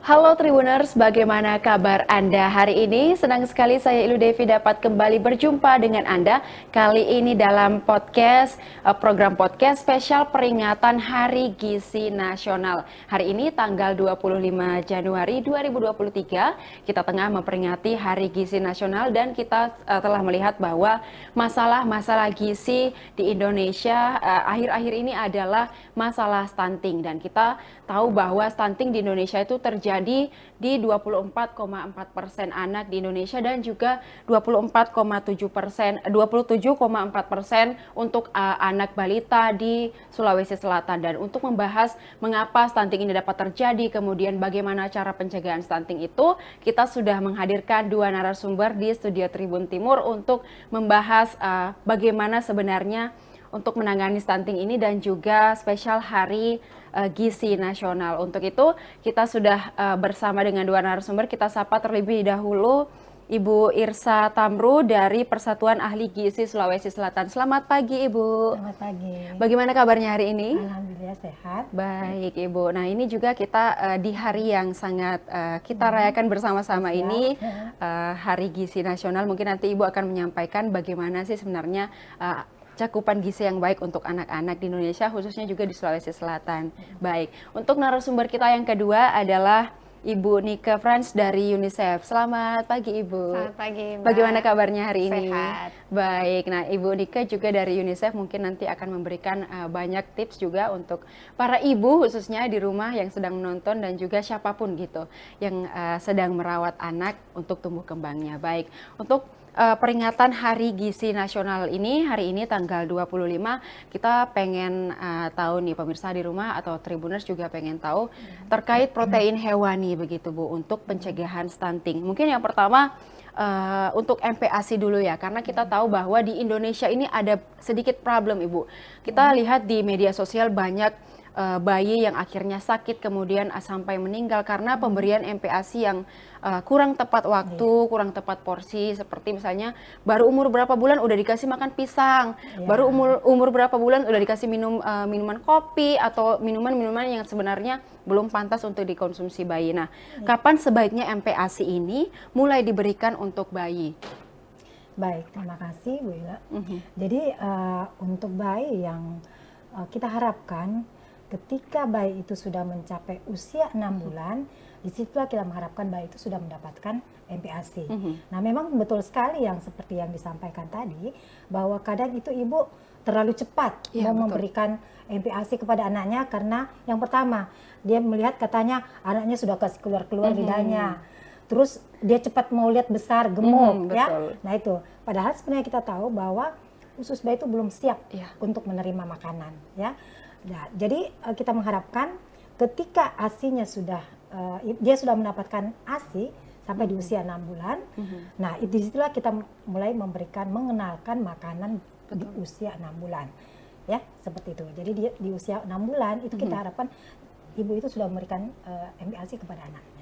Halo Tribuners, bagaimana kabar Anda hari ini? Senang sekali saya Ilu Devi dapat kembali berjumpa dengan Anda kali ini dalam program podcast spesial peringatan Hari Gizi Nasional. Hari ini tanggal 25 Januari 2023, kita tengah memperingati Hari Gizi Nasional dan kita telah melihat bahwa masalah-masalah gizi di Indonesia akhir-akhir ini adalah masalah stunting, dan kita tahu bahwa stunting di Indonesia itu terjadi di 24,4% anak di Indonesia dan juga 27,4% untuk anak balita di Sulawesi Selatan. Dan untuk membahas mengapa stunting ini dapat terjadi, kemudian bagaimana cara pencegahan stunting itu, kita sudah menghadirkan dua narasumber di studio Tribun Timur untuk membahas bagaimana sebenarnya untuk menangani stunting ini dan juga spesial Hari Gizi Nasional. Untuk itu kita sudah bersama dengan dua narasumber. Kita sapa terlebih dahulu Ibu Irsa Tamru dari Persatuan Ahli Gizi Sulawesi Selatan. Selamat pagi Ibu. Selamat pagi. Bagaimana kabarnya hari ini? Alhamdulillah sehat. Baik Ibu. Nah ini juga kita di hari yang sangat kita rayakan bersama-sama ini, Hari Gizi Nasional. Mungkin nanti Ibu akan menyampaikan bagaimana sih sebenarnya cakupan gizi yang baik untuk anak-anak di Indonesia, khususnya juga di Sulawesi Selatan. Baik, untuk narasumber kita yang kedua adalah Ibu Nike Frans dari UNICEF. Selamat pagi Ibu. Selamat pagi Mbak. Bagaimana kabarnya hari ini? Sehat. Baik, nah Ibu Nike juga dari UNICEF mungkin nanti akan memberikan banyak tips juga untuk para ibu khususnya di rumah yang sedang menonton dan juga siapapun gitu yang sedang merawat anak untuk tumbuh kembangnya. Baik, untuk peringatan Hari Gizi Nasional ini, hari ini tanggal 25, kita pengen tahu nih pemirsa di rumah atau Tribuners juga pengen tahu terkait protein hewani begitu Bu, untuk pencegahan stunting. Mungkin yang pertama untuk MPASI dulu ya, karena kita tahu bahwa di Indonesia ini ada sedikit problem Ibu. Kita lihat di media sosial banyak bayi yang akhirnya sakit kemudian sampai meninggal karena pemberian MPASI yang kurang tepat waktu, kurang tepat porsi. Seperti misalnya baru umur berapa bulan udah dikasih makan pisang, baru umur berapa bulan udah dikasih minuman kopi atau minuman-minuman yang sebenarnya belum pantas untuk dikonsumsi bayi. Nah, kapan sebaiknya MPASI ini mulai diberikan untuk bayi? Baik, terima kasih Bu Ila. Jadi untuk bayi yang kita harapkan ketika bayi itu sudah mencapai usia 6 bulan, disitulah kita mengharapkan bayi itu sudah mendapatkan MPASI. Nah memang betul sekali yang seperti yang disampaikan tadi, bahwa kadang itu ibu terlalu cepat memberikan MPASI kepada anaknya karena yang pertama, dia melihat katanya anaknya sudah kasih keluar-keluar lidahnya. Terus dia cepat mau lihat besar, gemuk, ya. Nah itu, padahal sebenarnya kita tahu bahwa usus bayi itu belum siap untuk menerima makanan, ya. Nah, jadi kita mengharapkan ketika ASI-nya sudah dia sudah mendapatkan ASI sampai di usia 6 bulan. Nah, disitulah kita mulai mengenalkan makanan di usia 6 bulan. Ya, seperti itu. Jadi di usia 6 bulan itu kita harapkan ibu itu sudah memberikan MPASI kepada anaknya.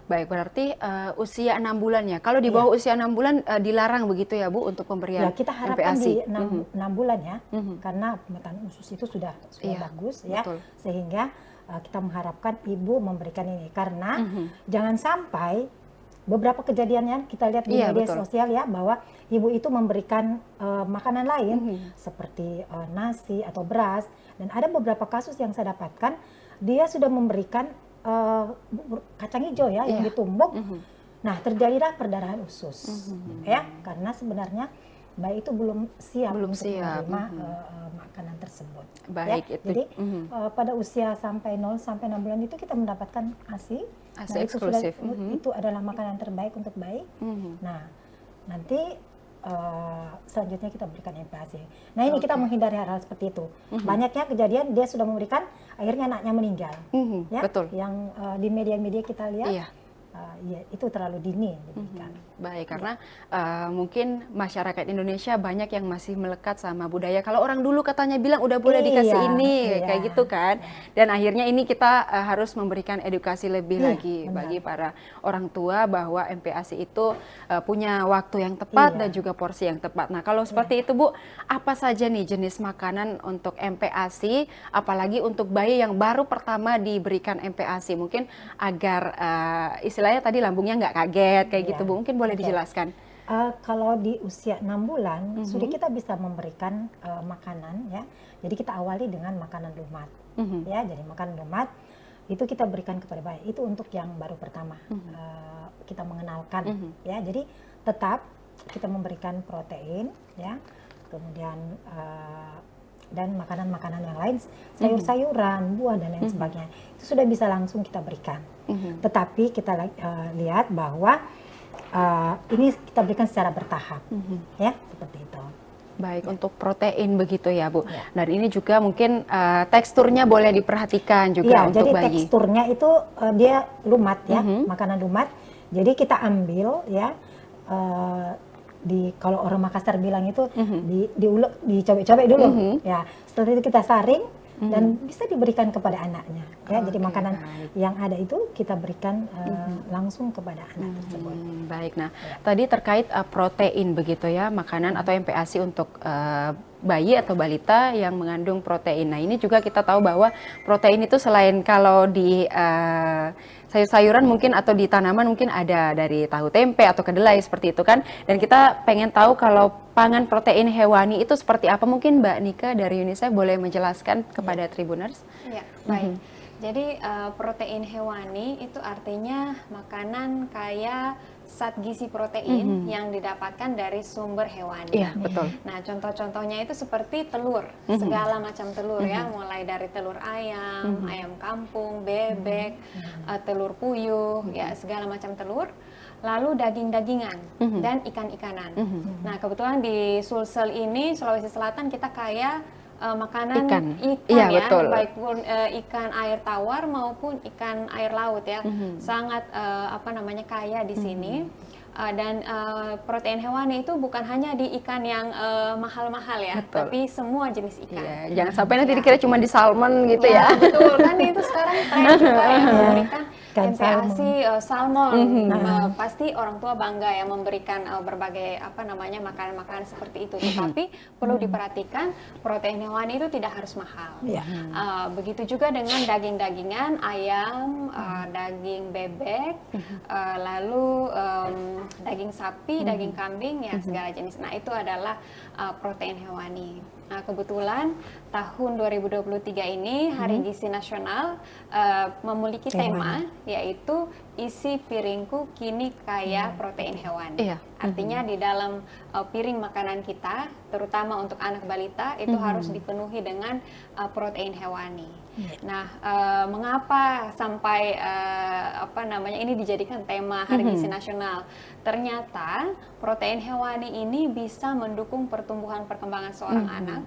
Baik, berarti usia 6 bulan ya. Kalau di bawah usia 6 bulan dilarang begitu ya Bu untuk pemberian MPASI? Ya, kita harapkan di 6 bulan ya. Karena pemetaan usus itu sudah bagus ya. Sehingga kita mengharapkan ibu memberikan ini karena jangan sampai beberapa kejadiannya kita lihat di media sosial ya, bahwa ibu itu memberikan makanan lain seperti nasi atau beras, dan ada beberapa kasus yang saya dapatkan dia sudah memberikan kacang hijau ya yang ditumbuk. Nah, terjadilah perdarahan usus ya, karena sebenarnya bayi itu belum siap untuk menerima makanan tersebut. Baik, ya. Jadi pada usia sampai 0 sampai 6 bulan itu kita mendapatkan ASI. ASI Nah, eksklusif. Itu adalah makanan terbaik untuk bayi. Nah, nanti selanjutnya kita berikan MPASI. Nah, ini kita menghindari hal-hal seperti itu. Banyaknya kejadian dia sudah memberikan, akhirnya anaknya meninggal. Ya, betul. Yang di media-media kita lihat, ya itu terlalu dini diberikan. Baik, karena mungkin masyarakat Indonesia banyak yang masih melekat sama budaya. Kalau orang dulu katanya bilang udah boleh dikasih ini, kayak gitu kan. Dan akhirnya ini kita harus memberikan edukasi lebih lagi bagi para orang tua bahwa MPASI itu punya waktu yang tepat dan juga porsi yang tepat. Nah, kalau seperti itu Bu, apa saja nih jenis makanan untuk MPASI, apalagi untuk bayi yang baru pertama diberikan MPASI, mungkin agar istilahnya tadi lambungnya nggak kaget kayak gitu Bu, mungkin boleh dijelaskan. Kalau di usia 6 bulan sudah kita bisa memberikan makanan ya. Jadi kita awali dengan makanan lumat ya. Jadi makanan lumat itu kita berikan kepada bayi. Itu untuk yang baru pertama kita mengenalkan ya. Jadi tetap kita memberikan protein ya. Kemudian dan makanan-makanan yang lain, sayur-sayuran, buah dan lain sebagainya, itu sudah bisa langsung kita berikan. Tetapi kita lihat bahwa ini kita berikan secara bertahap, ya seperti itu. Baik, untuk protein begitu ya Bu. Dan ini juga mungkin teksturnya boleh diperhatikan juga untuk jadi bayi. Teksturnya itu dia lumat ya, makanan lumat. Jadi kita ambil ya. Kalau orang Makassar bilang itu diulek, dicobek-cobek dulu ya. Setelah itu kita saring dan bisa diberikan kepada anaknya ya. Jadi makanan yang ada itu kita berikan langsung kepada anak tersebut. Baik, nah tadi terkait protein begitu ya, makanan atau MPASI untuk bayi atau balita yang mengandung protein. Nah ini juga kita tahu bahwa protein itu selain kalau di sayur-sayuran mungkin atau di tanaman mungkin ada dari tahu tempe atau kedelai seperti itu kan. Dan kita pengen tahu kalau pangan protein hewani itu seperti apa. Mungkin Mbak Nika dari UNICEF boleh menjelaskan kepada Tribuners? Ya, baik. Jadi protein hewani itu artinya makanan kaya zat gizi protein yang didapatkan dari sumber hewani. Iya, betul. Nah, contoh-contohnya itu seperti telur, segala macam telur ya, mulai dari telur ayam, ayam kampung, bebek, telur puyuh, ya segala macam telur. Lalu daging-dagingan dan ikan-ikanan. Nah, kebetulan di Sulsel ini, Sulawesi Selatan, kita kaya makanan ikan ya, betul. Baik pun ikan air tawar maupun ikan air laut ya, sangat kaya di sini. Dan protein hewani itu bukan hanya di ikan yang mahal-mahal ya, tapi semua jenis ikan. Jangan sampai nanti dikira cuma di salmon gitu ya. Betul, kan itu sekarang tren juga ya, memberikan MPASI salmon. Pasti orang tua bangga ya memberikan berbagai makanan-makanan seperti itu. Tetapi perlu diperhatikan protein hewani itu tidak harus mahal. Begitu juga dengan daging-dagingan, ayam, daging bebek, lalu daging sapi, daging kambing, ya segala jenis. Nah itu adalah protein hewani. Nah kebetulan tahun 2023 ini Hari Gizi Nasional memiliki tema yaitu isi piringku kini kaya protein hewani. Artinya di dalam piring makanan kita, terutama untuk anak balita, itu harus dipenuhi dengan protein hewani. Nah, mengapa sampai ini dijadikan tema Hari Gizi Nasional? Ternyata protein hewani ini bisa mendukung pertumbuhan perkembangan seorang anak,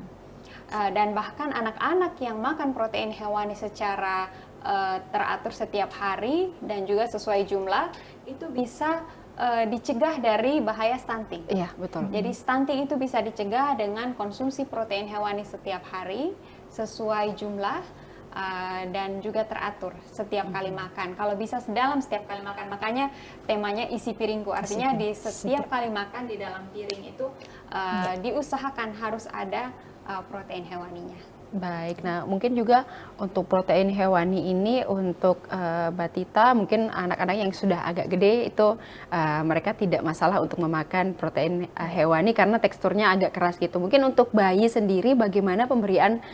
dan bahkan anak-anak yang makan protein hewani secara teratur setiap hari dan juga sesuai jumlah, itu bisa dicegah dari bahaya stunting. Iya, betul. Jadi stunting itu bisa dicegah dengan konsumsi protein hewani setiap hari sesuai jumlah dan juga teratur setiap kali makan. Kalau bisa dalam setiap kali makan, makanya temanya isi piringku. Artinya di setiap kali makan di dalam piring itu diusahakan harus ada protein hewaninya. Baik, nah mungkin juga untuk protein hewani ini untuk batita, mungkin anak-anak yang sudah agak gede itu mereka tidak masalah untuk memakan protein hewani karena teksturnya agak keras gitu. Mungkin untuk bayi sendiri bagaimana pemberian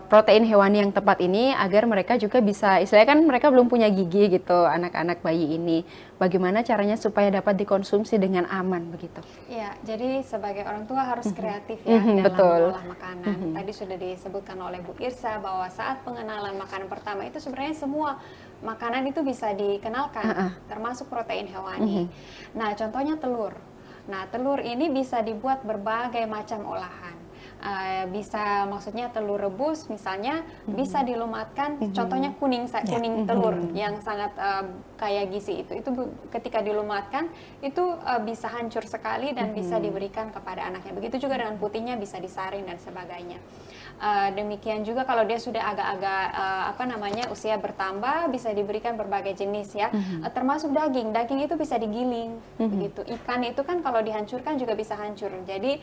protein hewani yang tepat ini agar mereka juga bisa, istilahnya kan mereka belum punya gigi gitu, anak-anak bayi ini. Bagaimana caranya supaya dapat dikonsumsi dengan aman begitu? Ya, jadi sebagai orang tua harus kreatif ya dalam mengolah makanan. Tadi sudah disebutkan oleh Bu Irsa bahwa saat pengenalan makanan pertama itu sebenarnya semua makanan itu bisa dikenalkan, termasuk protein hewani. Nah, contohnya telur. Nah, telur ini bisa dibuat berbagai macam olahan. bisa, maksudnya telur rebus misalnya bisa dilumatkan, contohnya kuning telur yang sangat kaya gizi itu ketika dilumatkan itu bisa hancur sekali dan bisa diberikan kepada anaknya. Begitu juga dengan putihnya, bisa disaring dan sebagainya. Demikian juga kalau dia sudah agak-agak usia bertambah, bisa diberikan berbagai jenis ya, termasuk daging itu bisa digiling begitu. Ikan itu kan kalau dihancurkan juga bisa hancur. Jadi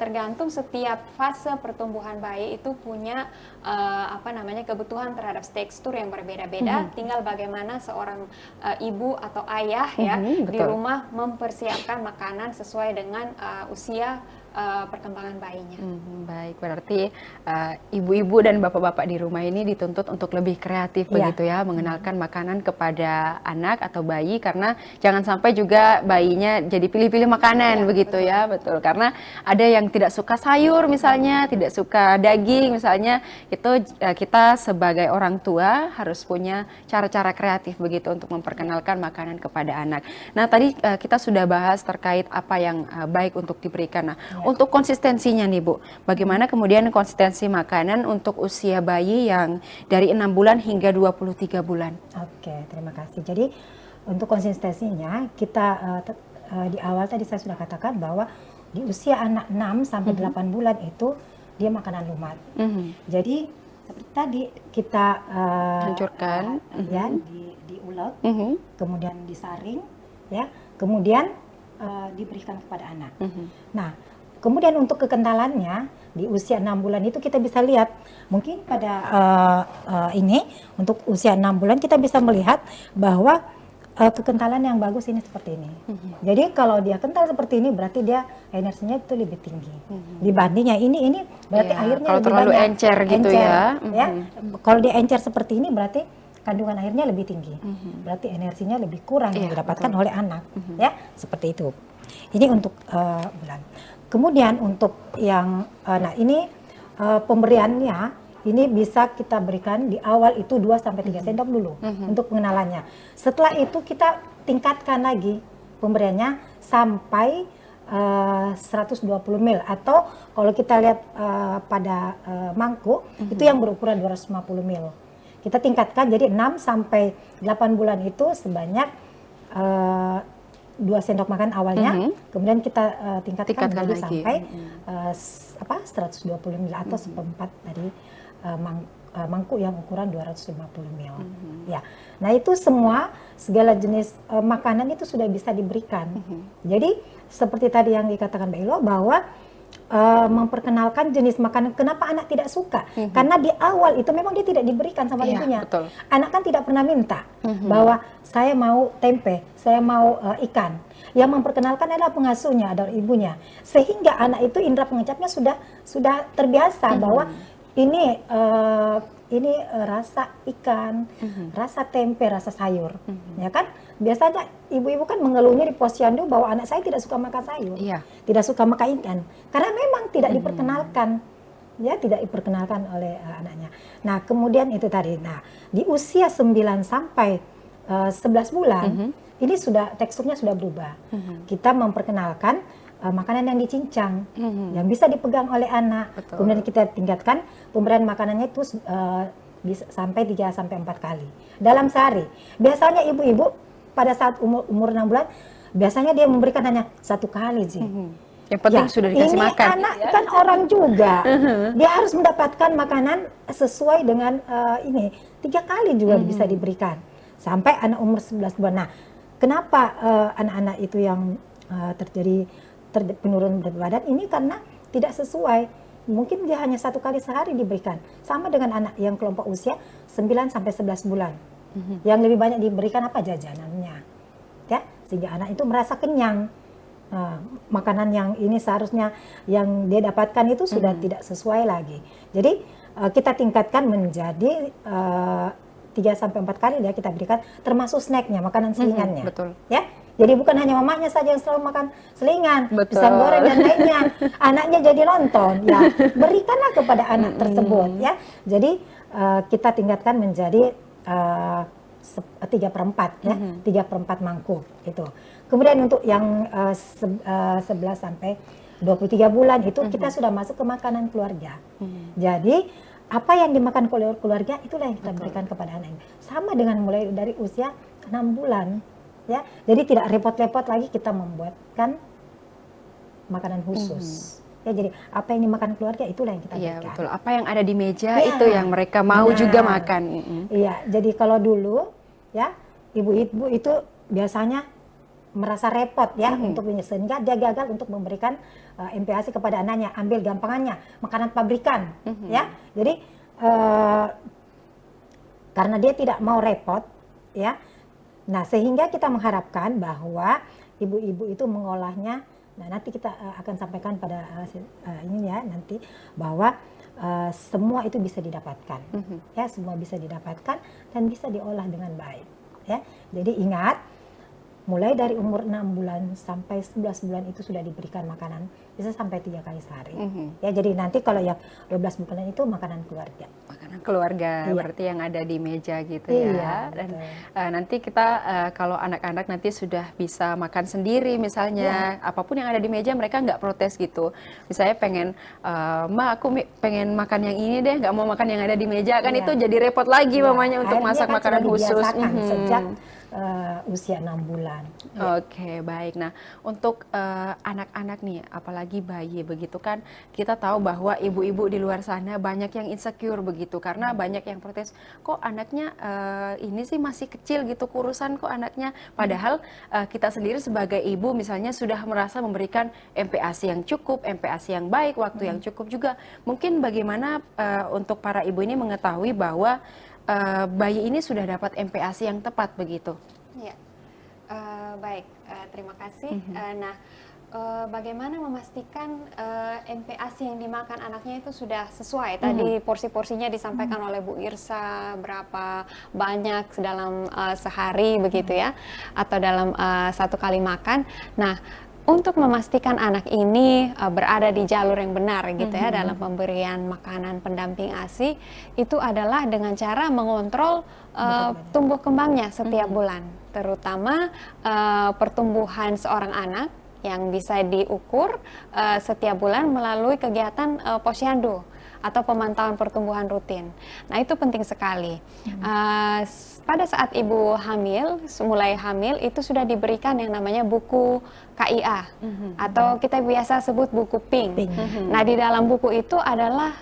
tergantung setiap fase pertumbuhan bayi itu punya kebutuhan terhadap tekstur yang berbeda-beda. Tinggal bagaimana seorang ibu atau ayah ya di rumah mempersiapkan makanan sesuai dengan usia perkembangan bayinya. Baik, berarti ibu-ibu dan bapak-bapak di rumah ini dituntut untuk lebih kreatif begitu ya, mengenalkan makanan kepada anak atau bayi, karena jangan sampai juga bayinya jadi pilih-pilih makanan begitu ya, betul. Karena ada yang tidak suka sayur misalnya, tidak suka daging misalnya, itu kita sebagai orang tua harus punya cara-cara kreatif begitu untuk memperkenalkan makanan kepada anak. Nah, tadi kita sudah bahas terkait apa yang baik untuk diberikan. Nah, untuk konsistensinya nih Bu, bagaimana kemudian konsistensi makanan untuk usia bayi yang dari 6 bulan hingga 23 bulan? Oke, terima kasih. Jadi untuk konsistensinya kita di awal tadi saya sudah katakan bahwa di usia anak 6 sampai 8 bulan itu dia makanan lumat. Jadi seperti tadi kita hancurkan ya diulek, kemudian disaring ya, kemudian diberikan kepada anak. Nah, kemudian untuk kekentalannya di usia 6 bulan itu kita bisa lihat, mungkin pada ini untuk usia 6 bulan kita bisa melihat bahwa kekentalan yang bagus ini seperti ini. Jadi kalau dia kental seperti ini berarti dia energinya itu lebih tinggi. Dibandingnya ini berarti airnya kalau lebih terlalu banyak. encer gitu ya. Kalau dia encer seperti ini berarti kandungan airnya lebih tinggi. Berarti energinya lebih kurang yang didapatkan oleh anak. Ya, seperti itu. Ini untuk bulan. Kemudian untuk yang, nah ini pemberiannya, ini bisa kita berikan di awal itu 2-3 sendok dulu untuk pengenalannya. Setelah itu kita tingkatkan lagi pemberiannya sampai 120 ml, atau kalau kita lihat pada mangkuk itu yang berukuran 250 ml. Kita tingkatkan jadi 6-8 bulan itu sebanyak 2 sendok makan awalnya, kemudian kita tingkatkan lagi sampai 120 ml atau seperempat dari mangkuk yang ukuran 250 ml. Ya, nah itu segala jenis makanan itu sudah bisa diberikan. Jadi seperti tadi yang dikatakan Mbak Ilo bahwa memperkenalkan jenis makanan. Kenapa anak tidak suka? Karena di awal itu memang dia tidak diberikan sama ibunya. Betul. Anak kan tidak pernah minta bahwa saya mau tempe, saya mau ikan. Yang memperkenalkan adalah pengasuhnya, adalah ibunya. Sehingga anak itu indera pengecapnya sudah terbiasa bahwa ini rasa ikan, rasa tempe, rasa sayur, ya kan? Biasanya ibu-ibu kan mengeluhnya di posyandu bahwa anak saya tidak suka makan sayur, tidak suka makan ikan, karena memang tidak diperkenalkan, ya tidak diperkenalkan oleh anaknya. Nah kemudian itu tadi, nah di usia 9 sampai 11 bulan, ini teksturnya sudah berubah. Kita memperkenalkan makanan yang dicincang, yang bisa dipegang oleh anak. Kemudian kita tingkatkan pemberian makanannya itu bisa sampai 3-4 kali dalam sehari. Biasanya ibu-ibu pada saat umur 6 bulan, biasanya dia memberikan hanya 1 kali sih. Yang penting sudah dikasih makan. Ini anak kan orang juga, dia harus mendapatkan makanan sesuai dengan ini. 3 kali juga bisa diberikan sampai anak umur 11 bulan. Nah, kenapa anak-anak itu yang terjadi penurunan berat badan ini karena tidak sesuai. Mungkin dia hanya 1 kali sehari diberikan. Sama dengan anak yang kelompok usia 9 sampai 11 bulan. Yang lebih banyak diberikan apa? Jajanannya. Ya, sehingga anak itu merasa kenyang. Makanan yang ini seharusnya yang dia dapatkan itu sudah tidak sesuai lagi. Jadi kita tingkatkan menjadi 3-4 kali dia kita berikan, termasuk snacknya, makanan selingannya. Betul. Ya. Jadi bukan hanya mamanya saja yang selalu makan selingan, pisang goreng dan lainnya. Anaknya jadi nonton, ya berikanlah kepada anak tersebut, ya. Jadi kita tingkatkan menjadi 3/4, ya, 3/4 mangkuk gitu. Kemudian untuk yang 11 sampai 23 bulan itu kita sudah masuk ke makanan keluarga. Jadi apa yang dimakan oleh keluarga itulah yang kita berikan kepada anak. Sama dengan mulai dari usia 6 bulan. Ya, jadi tidak repot-repot lagi kita membuatkan makanan khusus. Ya, jadi apa yang dimakan keluarga itulah yang kita berikan. Iya, betul. Apa yang ada di meja itu yang mereka mau juga makan. Iya, jadi kalau dulu ya ibu-ibu itu biasanya merasa repot ya untuk sehingga dia gagal untuk memberikan MPASI kepada anaknya. Ambil gampangannya makanan pabrikan ya. Jadi karena dia tidak mau repot ya. Nah, sehingga kita mengharapkan bahwa ibu-ibu itu mengolahnya. Nah, nanti kita akan sampaikan pada ini ya nanti bahwa semua itu bisa didapatkan. Ya, semua bisa didapatkan dan bisa diolah dengan baik. Ya, jadi ingat, mulai dari umur 6 bulan sampai 11 bulan itu sudah diberikan makanan, bisa sampai 3 kali sehari. Ya, jadi nanti kalau yang 12 bulan itu makanan keluarga. Makanan keluarga, berarti yang ada di meja gitu ya. Dan nanti kita kalau anak-anak nanti sudah bisa makan sendiri misalnya, apapun yang ada di meja mereka nggak protes gitu. Misalnya pengen, Ma aku pengen makan yang ini deh, nggak mau makan yang ada di meja, kan itu jadi repot lagi mamanya untuk masak kan makanan khusus. Sejak usia 6 bulan. Oke, baik. Nah, untuk anak-anak nih, apalagi bayi begitu kan, kita tahu bahwa ibu-ibu di luar sana banyak yang insecure begitu, karena banyak yang protes, kok anaknya ini sih masih kecil gitu, kurusan kok anaknya. Padahal kita sendiri sebagai ibu misalnya sudah merasa memberikan MPASI yang cukup, MPASI yang baik, waktu yang cukup juga. Mungkin bagaimana untuk para ibu ini mengetahui bahwa bayi ini sudah dapat MPASI yang tepat begitu? Ya, baik, terima kasih. Nah, bagaimana memastikan MPASI yang dimakan anaknya itu sudah sesuai? Tadi porsi-porsinya disampaikan oleh Bu Irsa, berapa banyak dalam sehari begitu ya, atau dalam 1 kali makan. Nah, untuk memastikan anak ini berada di jalur yang benar gitu ya dalam pemberian makanan pendamping ASI, itu adalah dengan cara mengontrol tumbuh kembangnya setiap bulan, terutama pertumbuhan seorang anak yang bisa diukur setiap bulan melalui kegiatan posyandu atau pemantauan pertumbuhan rutin. Nah, itu penting sekali. Pada saat ibu hamil, mulai hamil, itu sudah diberikan yang namanya buku KIA, atau kita biasa sebut buku PINK. Nah, di dalam buku itu adalah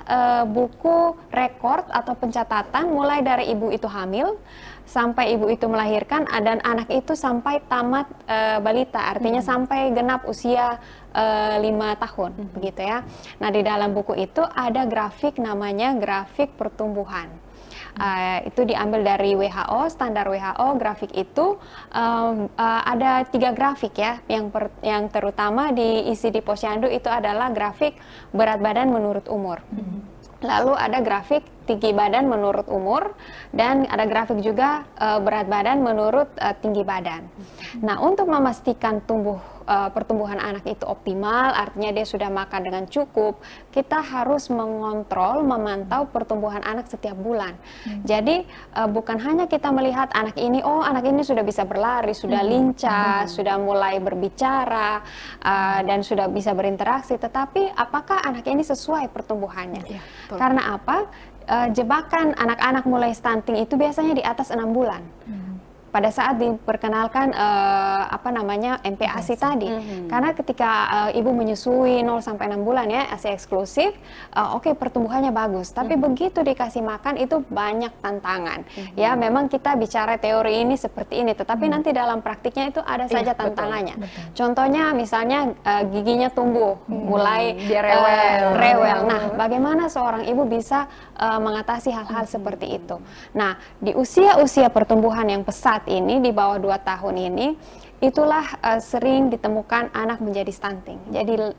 buku rekor atau pencatatan mulai dari ibu itu hamil, sampai ibu itu melahirkan, dan anak itu sampai tamat balita, artinya sampai genap usia 5 tahun, begitu ya. Nah, di dalam buku itu ada grafik namanya grafik pertumbuhan. Itu diambil dari WHO, standar WHO. Grafik itu ada 3 grafik ya, yang terutama diisi di posyandu itu adalah grafik berat badan menurut umur. Lalu ada grafik tinggi badan menurut umur, dan ada grafik juga berat badan menurut tinggi badan. Nah, untuk memastikan pertumbuhan anak itu optimal, artinya dia sudah makan dengan cukup, kita harus mengontrol, memantau pertumbuhan anak setiap bulan. Jadi bukan hanya kita melihat anak ini, oh anak ini sudah bisa berlari, sudah lincah, sudah mulai berbicara, dan sudah bisa berinteraksi, tetapi apakah anak ini sesuai pertumbuhannya? Ya, karena apa? Jebakan anak-anak mulai stunting itu biasanya di atas 6 bulan. Pada saat diperkenalkan MPASI tadi, karena ketika ibu menyusui 0 sampai 6 bulan ya, ASI eksklusif, oke, pertumbuhannya bagus, tapi begitu dikasih makan itu banyak tantangan. Ya, memang kita bicara teori ini seperti ini, tetapi nanti dalam praktiknya itu ada saja tantangannya. Contohnya misalnya giginya tumbuh, mulai dia rewel. Nah, bagaimana seorang ibu bisa mengatasi hal-hal seperti itu? Nah, di usia-usia pertumbuhan yang pesat ini, di bawah 2 tahun ini, itulah sering ditemukan anak menjadi stunting. Jadi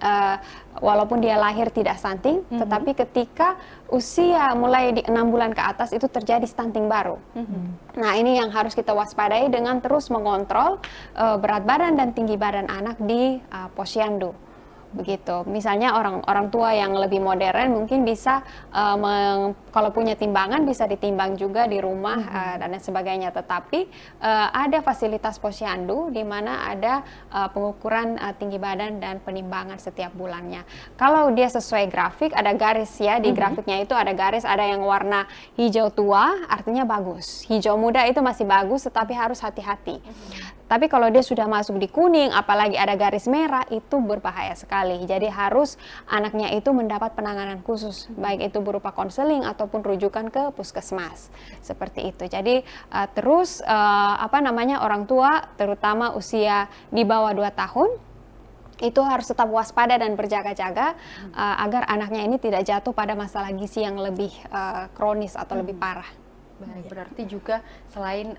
walaupun dia lahir tidak stunting, tetapi ketika usia mulai di 6 bulan ke atas itu terjadi stunting baru. Nah, ini yang harus kita waspadai dengan terus mengontrol berat badan dan tinggi badan anak di posyandu. begitu. Misalnya orang tua yang lebih modern mungkin bisa kalau punya timbangan bisa ditimbang juga di rumah dan sebagainya. Tetapi ada fasilitas posyandu di mana ada pengukuran tinggi badan dan penimbangan setiap bulannya. Kalau dia sesuai grafik, ada garis ya di grafiknya itu ada garis, ada yang warna hijau tua artinya bagus, hijau muda itu masih bagus tetapi harus hati-hati. Tapi kalau dia sudah masuk di kuning, apalagi ada garis merah, itu berbahaya sekali. Jadi harus anaknya itu mendapat penanganan khusus, baik itu berupa konseling ataupun rujukan ke puskesmas. Seperti itu. Jadi terus orang tua, terutama usia di bawah 2 tahun, itu harus tetap waspada dan berjaga-jaga agar anaknya ini tidak jatuh pada masalah gizi yang lebih kronis atau lebih parah. Baik, berarti juga selain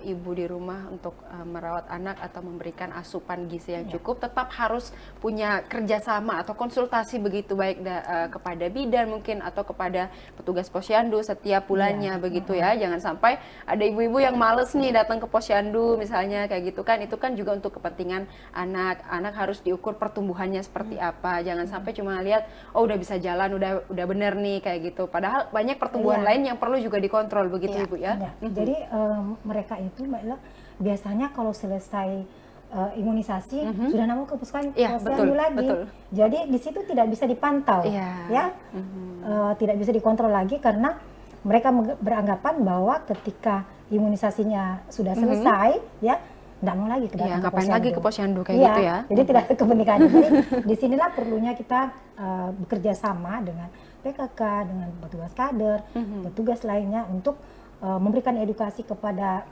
ibu di rumah untuk merawat anak atau memberikan asupan gizi yang cukup, tetap harus punya kerjasama atau konsultasi begitu baik kepada bidan mungkin atau kepada petugas posyandu setiap bulannya begitu ya. Jangan sampai ada ibu-ibu yang males nih datang ke posyandu misalnya kayak gitu kan. Itu kan juga untuk kepentingan anak harus diukur pertumbuhannya seperti apa. Jangan sampai cuma lihat oh udah bisa jalan, udah bener nih kayak gitu. Padahal banyak pertumbuhan lain yang perlu juga dikontrol begitu Ibu ya. Jadi mereka itu Mbak Ella biasanya kalau selesai imunisasi sudah mau ke posyandu lagi. Betul. Jadi di situ tidak bisa dipantau, ya, tidak bisa dikontrol lagi karena mereka beranggapan bahwa ketika imunisasinya sudah selesai, ya, tidak mau lagi ngapain lagi ke posyandu kayak gitu ya. Jadi tidak ada kepentingan. Jadi disinilah perlunya kita bekerja sama dengan PKK, dengan petugas kader, petugas lainnya untuk memberikan edukasi kepada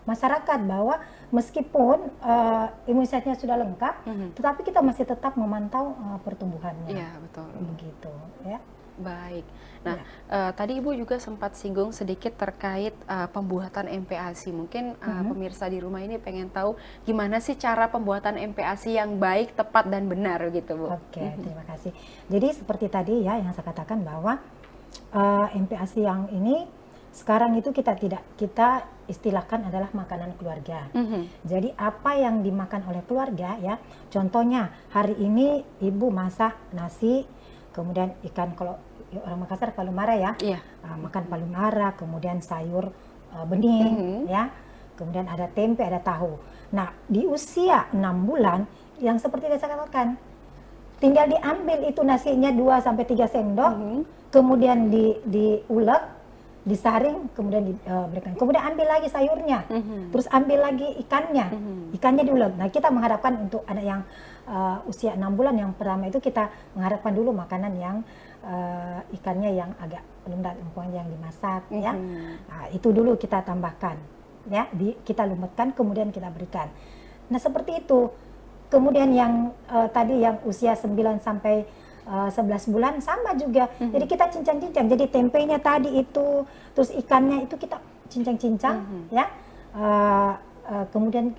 masyarakat bahwa meskipun imunisasinya sudah lengkap, tetapi kita masih tetap memantau pertumbuhannya. Iya, betul. Begitu, ya. Baik. Nah, tadi Ibu juga sempat singgung sedikit terkait pembuatan MPASI. Mungkin pemirsa di rumah ini pengen tahu gimana sih cara pembuatan MPASI yang baik, tepat, dan benar gitu, Bu. Oke, terima kasih. Jadi seperti tadi ya yang saya katakan bahwa MPASI yang ini sekarang itu kita istilahkan adalah makanan keluarga. Jadi apa yang dimakan oleh keluarga ya, contohnya hari ini ibu masak nasi, kemudian ikan, kalau orang Makassar palumara ya, makan palumara, kemudian sayur bening, ya, kemudian ada tempe, ada tahu. Nah di usia 6 bulan yang seperti saya katakan, tinggal diambil itu nasinya 2-3 sendok, kemudian diulek, disaring, kemudian diberikan. Kemudian ambil lagi sayurnya, terus ambil lagi ikannya, ikannya diulek. Nah kita mengharapkan untuk anak yang usia 6 bulan yang pertama itu kita mengharapkan dulu makanan yang ikannya yang agak lunak, yang dimasak, ya. Nah, itu dulu kita tambahkan, ya, kita lumetkan, kemudian kita berikan. Nah seperti itu. Kemudian yang tadi yang usia 9 sampai 11 bulan sama juga. Jadi kita cincang-cincang. Jadi tempenya tadi itu, terus ikannya itu kita cincang-cincang, ya. Kemudian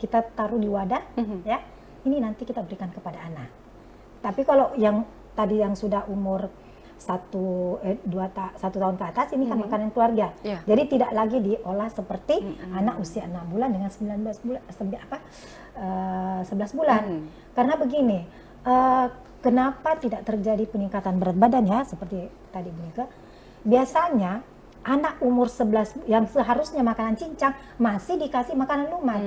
kita taruh di wadah, ya. Ini nanti kita berikan kepada anak. Tapi kalau yang tadi yang sudah umur 1 tahun ke atas, ini kan makanan keluarga. Jadi tidak lagi diolah seperti anak usia 6 bulan dengan 11 bulan. Karena begini, kenapa tidak terjadi peningkatan berat badan ya, seperti tadi Bu Nika? Biasanya anak umur 11 yang seharusnya makanan cincang masih dikasih makanan lumat.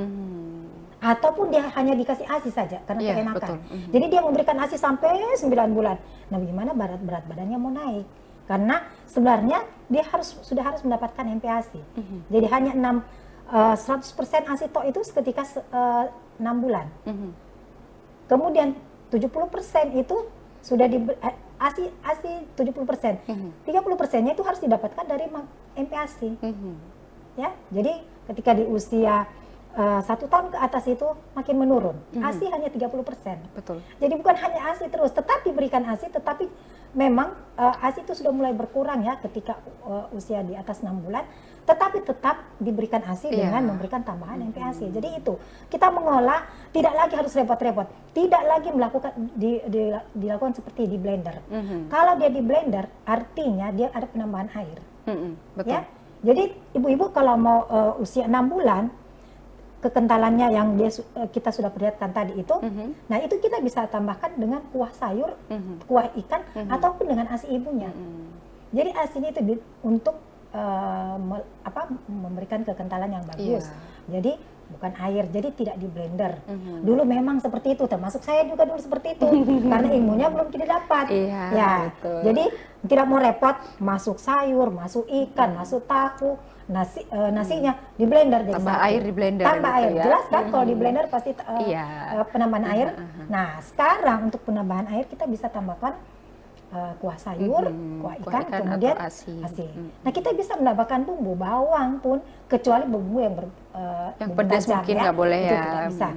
Ataupun dia hanya dikasih ASI saja karena pengen makan. Jadi dia memberikan ASI sampai 9 bulan. Nah bagaimana berat badannya mau naik? Karena sebenarnya dia sudah harus mendapatkan MPASI. Jadi hanya 100% ASI tok itu ketika 6 bulan. Kemudian 70% itu sudah ASI 70%. 30%-nya itu harus didapatkan dari MPASI. Ya, jadi ketika di usia 1 tahun ke atas itu makin menurun. ASI hanya 30%. Betul. Jadi bukan hanya ASI terus, tetap diberikan ASI, tetapi memang ASI itu sudah mulai berkurang ya ketika usia di atas 6 bulan. Tetapi tetap diberikan ASI dengan memberikan tambahan MPASI. Jadi itu kita mengolah tidak lagi harus repot-repot, tidak lagi dilakukan seperti di blender. Kalau dia di blender, artinya dia ada penambahan air. Betul. Ya? Jadi ibu-ibu kalau mau usia 6 bulan kekentalannya yang kita sudah perlihatkan tadi itu, nah itu kita bisa tambahkan dengan kuah sayur, kuah ikan, ataupun dengan ASI ibunya. Jadi ASI ini itu untuk memberikan kekentalan yang bagus. Jadi bukan air, jadi tidak di blender. Dulu memang seperti itu, termasuk saya juga dulu seperti itu, karena ilmunya belum tidak dapat. Ya, betul. Jadi tidak mau repot, masuk sayur, masuk ikan, masuk tahu, nasinya di blender jadi tambah satu. Air di blender tambah gitu air, ya? Jelas kan kalau di blender pasti penambahan air. Nah sekarang untuk penambahan air kita bisa tambahkan kuah sayur, kuah ikan kemudian ASI. Nah kita bisa menambahkan bumbu bawang pun, kecuali bumbu yang pedas mungkin nggak boleh itu ya. Tidak bisa.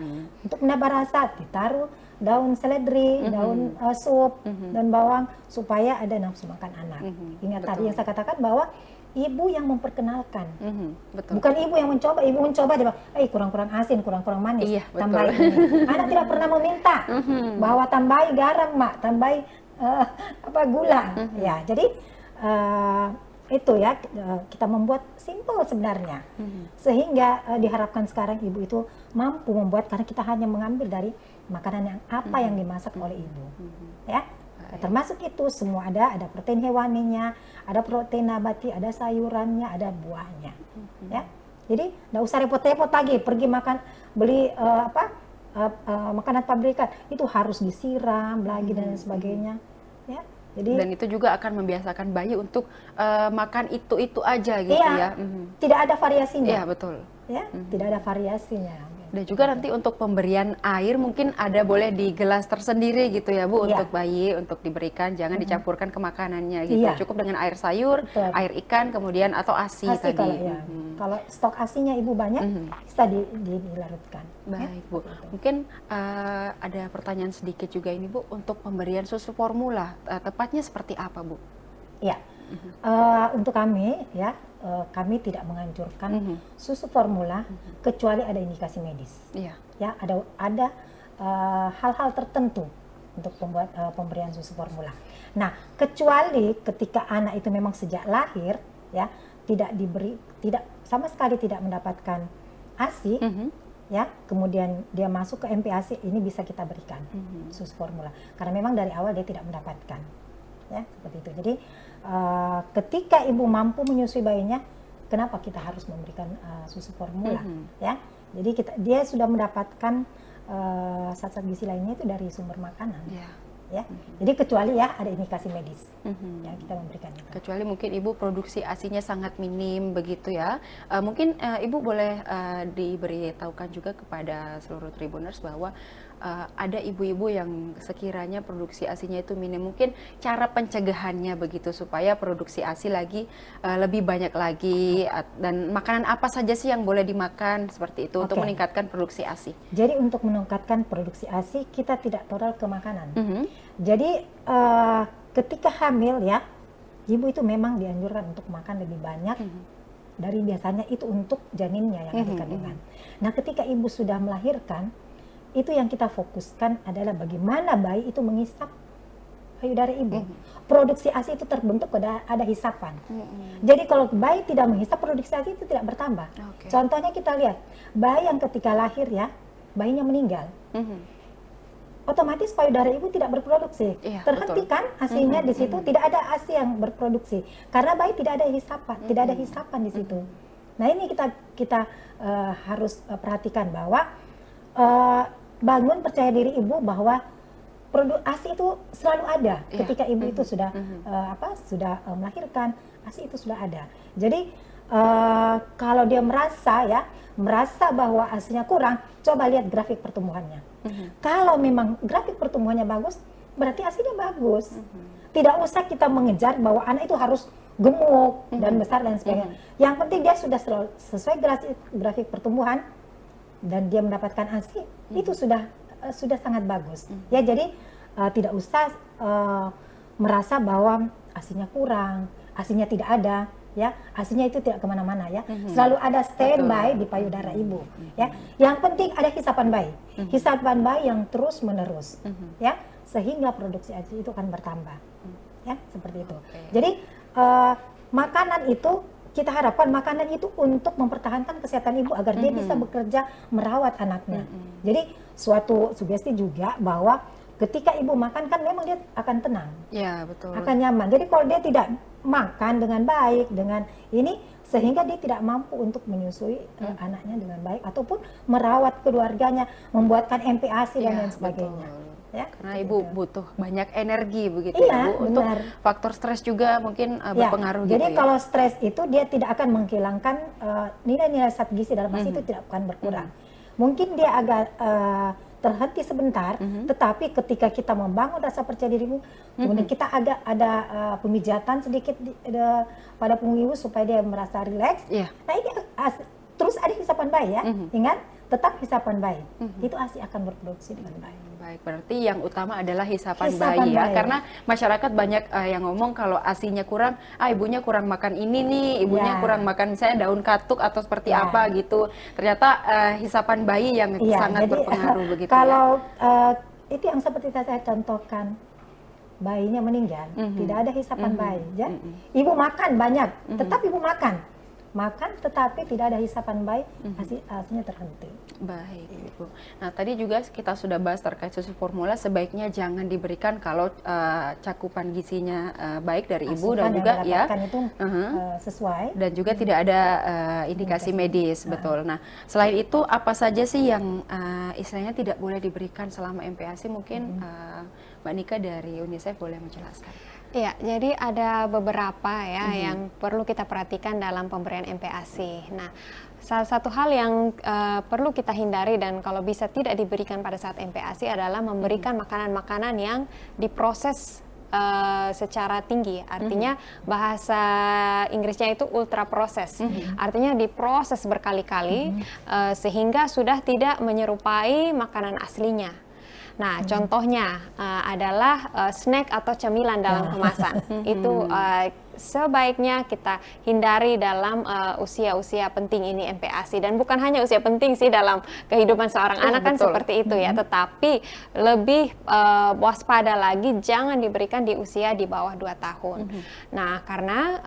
Untuk menambah rasa ditaruh daun seledri, daun sup, dan bawang supaya ada nafsu makan anak. Ingat tadi yang saya katakan bahwa ibu yang memperkenalkan, betul. Bukan ibu yang mencoba. Ibu mencoba dia bilang, kurang-kurang asin, kurang-kurang manis, iya, tambahin ini. Anak tidak pernah meminta bahwa tambahi garam, mak, tambahi gula. Ya, jadi itu ya kita membuat simple sebenarnya, sehingga diharapkan sekarang ibu itu mampu membuat, karena kita hanya mengambil dari makanan yang yang dimasak oleh ibu, ya. Termasuk itu semua ada protein hewaninya, ada protein nabati, ada sayurannya, ada buahnya, ya. Jadi nggak usah repot-repot lagi pergi beli makanan pabrikan, itu harus disiram lagi dan sebagainya, ya. Jadi, dan itu juga akan membiasakan bayi untuk makan itu aja gitu ya. Tidak ada variasinya. Iya betul. Ya, tidak ada variasinya. Dan juga nanti untuk pemberian air mungkin boleh di gelas tersendiri gitu ya Bu, untuk bayi, untuk diberikan, jangan dicampurkan ke makanannya gitu. Cukup dengan air sayur, air ikan, kemudian atau ASI tadi. Kalau stok ASInya ibu banyak, bisa dilarutkan. Baik Bu, mungkin ada pertanyaan sedikit juga ini Bu, untuk pemberian susu formula, tepatnya seperti apa Bu? Ya, untuk kami ya, kami tidak menganjurkan susu formula kecuali ada indikasi medis. Ya, ada hal-hal tertentu untuk pemberian susu formula. Nah, kecuali ketika anak itu memang sejak lahir ya tidak sama sekali tidak mendapatkan ASI, ya, kemudian dia masuk ke MPASI, ini bisa kita berikan susu formula karena memang dari awal dia tidak mendapatkan, ya, seperti itu. Jadi ketika ibu mampu menyusui bayinya, kenapa kita harus memberikan susu formula, ya? Jadi dia sudah mendapatkan zat-zat gizi lainnya itu dari sumber makanan, ya. Jadi kecuali ya ada indikasi medis, ya kita memberikan itu. Kecuali mungkin ibu produksi ASINya sangat minim begitu ya. Mungkin ibu boleh diberitahukan juga kepada seluruh Tribuners bahwa ada ibu-ibu yang sekiranya produksi ASINya itu minim, mungkin cara pencegahannya begitu supaya produksi ASI lagi lebih banyak lagi, dan makanan apa saja sih yang boleh dimakan seperti itu untuk meningkatkan produksi ASI. Jadi untuk meningkatkan produksi ASI kita tidak total ke makanan. Jadi ketika hamil ya, ibu itu memang dianjurkan untuk makan lebih banyak dari biasanya, itu untuk janinnya yang ada di kandungan. Nah ketika ibu sudah melahirkan, itu yang kita fokuskan adalah bagaimana bayi itu menghisap payudara ibu. Produksi ASI itu terbentuk ada hisapan. Jadi kalau bayi tidak menghisap, produksi ASI itu tidak bertambah. Contohnya kita lihat, bayi yang ketika lahir ya, bayinya meninggal. Otomatis payudara ibu tidak berproduksi. Terhentikan ASINya di situ, tidak ada ASI yang berproduksi. Karena bayi tidak ada hisapan, tidak ada hisapan di situ. Nah ini kita harus perhatikan bahwa bangun percaya diri ibu bahwa produk ASI itu selalu ada ketika ibu itu sudah sudah melahirkan, ASI itu sudah ada. Jadi kalau dia merasa bahwa ASINya kurang, coba lihat grafik pertumbuhannya. Kalau memang grafik pertumbuhannya bagus, berarti ASINya bagus. Tidak usah kita mengejar bahwa anak itu harus gemuk dan besar dan sebagainya. Yang penting dia sudah sesuai grafik pertumbuhan dan dia mendapatkan ASI, itu sudah sangat bagus. Ya, jadi tidak usah merasa bahwa ASINya kurang, ASINya tidak ada, ya. ASINya itu tidak kemana-mana ya. Selalu ada standby di payudara ibu, ya. Yang penting ada hisapan bayi, hisapan bayi yang terus menerus, ya, sehingga produksi ASI itu akan bertambah, ya, seperti itu. Jadi makanan itu kita harapkan makanan itu untuk mempertahankan kesehatan ibu agar dia bisa bekerja merawat anaknya. Jadi suatu sugesti juga bahwa ketika ibu makan kan memang dia akan tenang, ya betul, akan nyaman. Jadi kalau dia tidak makan dengan baik, dengan ini sehingga dia tidak mampu untuk menyusui anaknya dengan baik ataupun merawat keluarganya, membuatkan MPASI dan lain sebagainya. Betul. Ya, karena ibu butuh banyak energi begitu iya, ya Bu. Untuk benar. faktor stres juga mungkin berpengaruh jadi gitu ya. kalau stres itu dia tidak akan menghilangkan nilai-nilai zat gizi dalam nasi itu tidak akan berkurang. Mungkin dia agak terhenti sebentar, tetapi ketika kita membangun rasa percaya diri ibu, kemudian kita agak ada pemijatan sedikit pada punggung ibu supaya dia merasa rileks. Nah ini terus ada hisapan bayi ya, ingat tetap hisapan bayi, itu ASI akan berproduksi dengan baik. Baik, berarti yang utama adalah hisapan bayi ya, karena masyarakat banyak yang ngomong kalau ASINya kurang, ibunya kurang makan ini nih, ibunya kurang makan misalnya daun katuk atau seperti apa gitu. Ternyata hisapan bayi yang sangat berpengaruh begitu. Kalau itu yang seperti saya contohkan, bayinya meninggal, tidak ada hisapan bayi, ya. Ibu makan banyak, tetap ibu makan tetapi tidak ada hisapan baik, ASINya terhenti. Baik Ibu. Nah tadi juga kita sudah bahas terkait susu formula, sebaiknya jangan diberikan kalau cakupan gizinya baik dari ibu dan juga ya itu, sesuai dan juga tidak ada indikasi medis, betul. Nah selain itu apa saja sih yang istilahnya tidak boleh diberikan selama MPASI? Mungkin Mbak Nika dari UNICEF boleh menjelaskan. Ya, jadi ada beberapa ya yang perlu kita perhatikan dalam pemberian MPASI. Nah, salah satu hal yang perlu kita hindari dan kalau bisa tidak diberikan pada saat MPASI adalah memberikan makanan-makanan yang diproses secara tinggi. Artinya bahasa Inggrisnya itu ultra proses. Artinya diproses berkali-kali sehingga sudah tidak menyerupai makanan aslinya. Nah, contohnya adalah snack atau cemilan dalam kemasan. Itu sebaiknya kita hindari dalam usia-usia penting ini MPASI. Dan bukan hanya usia penting sih dalam kehidupan seorang anak kan seperti itu ya. Tetapi lebih waspada lagi jangan diberikan di usia di bawah 2 tahun. Nah, karena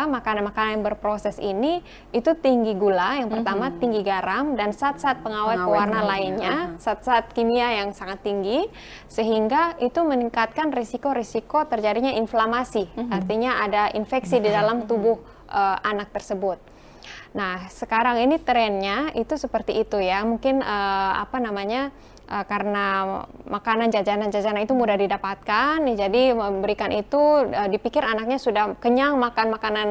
makanan-makanan yang berproses ini itu tinggi gula, yang pertama tinggi garam dan zat-zat pengawet pewarna lainnya, zat-zat kimia yang sangat tinggi, sehingga itu meningkatkan risiko-risiko terjadinya inflamasi. Artinya ada infeksi di dalam tubuh anak tersebut. Nah, sekarang ini trennya itu seperti itu ya. Mungkin karena makanan jajanan-jajanan itu mudah didapatkan, jadi memberikan itu dipikir anaknya sudah kenyang makan makanan